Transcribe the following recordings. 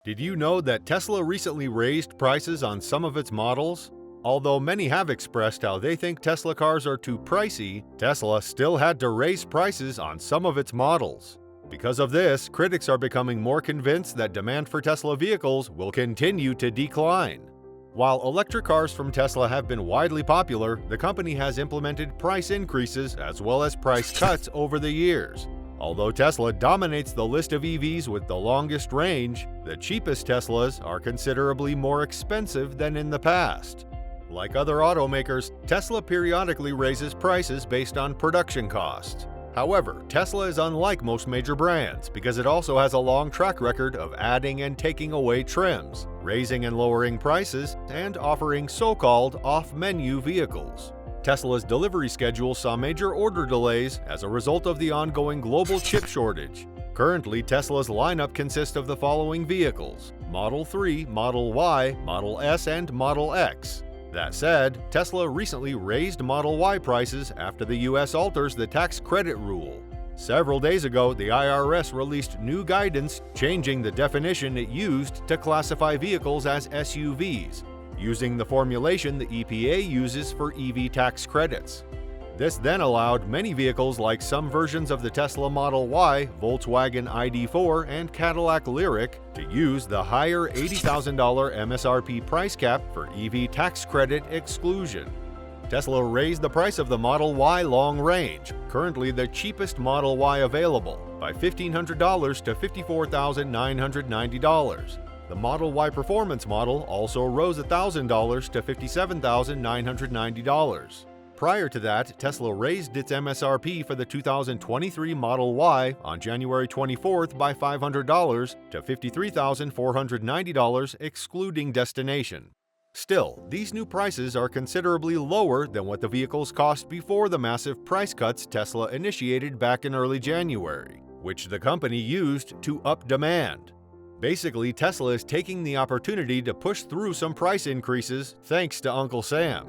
Did you know that Tesla recently raised prices on some of its models? Although many have expressed how they think Tesla cars are too pricey, Tesla still had to raise prices on some of its models. Because of this, critics are becoming more convinced that demand for Tesla vehicles will continue to decline. While electric cars from Tesla have been widely popular, the company has implemented price increases as well as price cuts over the years. Although Tesla dominates the list of EVs with the longest range, the cheapest Teslas are considerably more expensive than in the past. Like other automakers, Tesla periodically raises prices based on production costs. However, Tesla is unlike most major brands because it also has a long track record of adding and taking away trims, raising and lowering prices, and offering so-called off-menu vehicles. Tesla's delivery schedule saw major order delays as a result of the ongoing global chip shortage. Currently, Tesla's lineup consists of the following vehicles: Model 3, Model Y, Model S, and Model X. That said, Tesla recently raised Model Y prices after the US alters the tax credit rule. Several days ago, the IRS released new guidance changing the definition it used to classify vehicles as SUVs, using the formulation the EPA uses for EV tax credits. This then allowed many vehicles like some versions of the Tesla Model Y, Volkswagen ID.4, and Cadillac Lyriq to use the higher $80,000 MSRP price cap for EV tax credit exclusion. Tesla raised the price of the Model Y long range, currently the cheapest Model Y available, by $1,500 to $54,990. The Model Y Performance model also rose $1,000 to $57,990. Prior to that, Tesla raised its MSRP for the 2023 Model Y on January 24th by $500 to $53,490 excluding destination. Still, these new prices are considerably lower than what the vehicles cost before the massive price cuts Tesla initiated back in early January, which the company used to up demand. Basically, Tesla is taking the opportunity to push through some price increases thanks to Uncle Sam.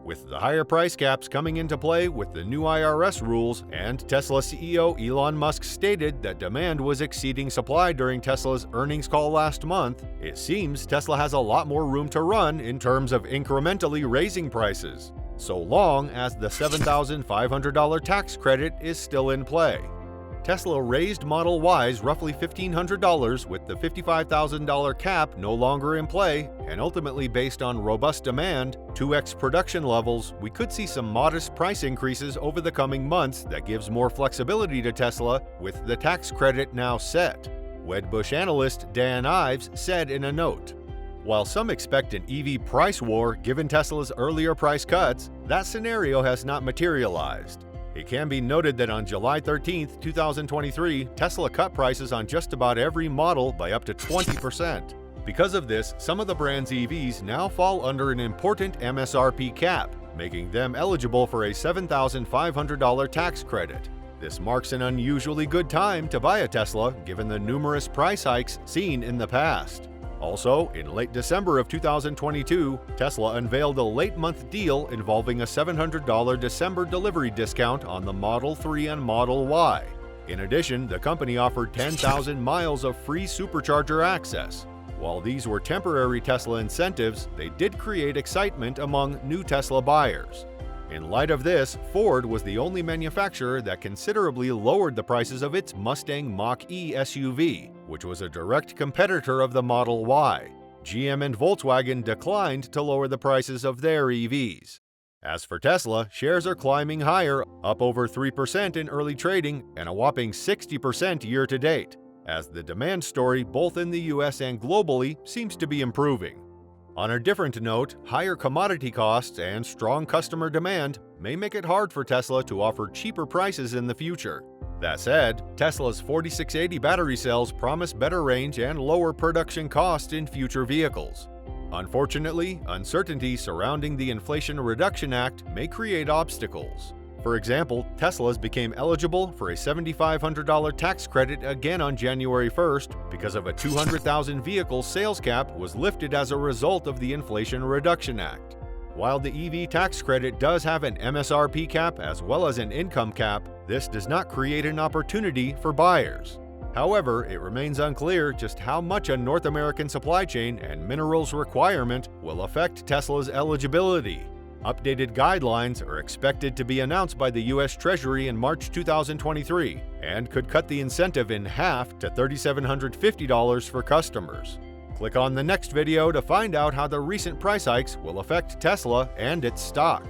With the higher price caps coming into play with the new IRS rules, and Tesla CEO Elon Musk stated that demand was exceeding supply during Tesla's earnings call last month, it seems Tesla has a lot more room to run in terms of incrementally raising prices, so long as the $7,500 tax credit is still in play. Tesla raised Model Ys roughly $1,500 with the $55,000 cap no longer in play, and ultimately based on robust demand, 2x production levels, we could see some modest price increases over the coming months that gives more flexibility to Tesla with the tax credit now set, Wedbush analyst Dan Ives said in a note. While some expect an EV price war given Tesla's earlier price cuts, that scenario has not materialized. It can be noted that on July 13, 2023, Tesla cut prices on just about every model by up to 20%. Because of this, some of the brand's EVs now fall under an important MSRP cap, making them eligible for a $7,500 tax credit. This marks an unusually good time to buy a Tesla given the numerous price hikes seen in the past. Also, in late December of 2022, Tesla unveiled a late-month deal involving a $700 December delivery discount on the Model 3 and Model Y. In addition, the company offered 10,000 miles of free supercharger access. While these were temporary Tesla incentives, they did create excitement among new Tesla buyers. In light of this, Ford was the only manufacturer that considerably lowered the prices of its Mustang Mach-E SUV, which was a direct competitor of the Model Y. GM and Volkswagen declined to lower the prices of their EVs. As for Tesla, shares are climbing higher, up over 3% in early trading and a whopping 60% year-to-date, as the demand story both in the US and globally seems to be improving. On a different note, higher commodity costs and strong customer demand may make it hard for Tesla to offer cheaper prices in the future. That said, Tesla's 4680 battery cells promise better range and lower production costs in future vehicles. Unfortunately, uncertainty surrounding the Inflation Reduction Act may create obstacles. For example, Tesla's became eligible for a $7,500 tax credit again on January 1st because of a 200,000 vehicle sales cap was lifted as a result of the Inflation Reduction Act. While the EV tax credit does have an MSRP cap as well as an income cap, this does not create an opportunity for buyers. However, it remains unclear just how much a North American supply chain and minerals requirement will affect Tesla's eligibility. Updated guidelines are expected to be announced by the U.S. Treasury in March 2023 and could cut the incentive in half to $3,750 for customers. Click on the next video to find out how the recent price hikes will affect Tesla and its stock.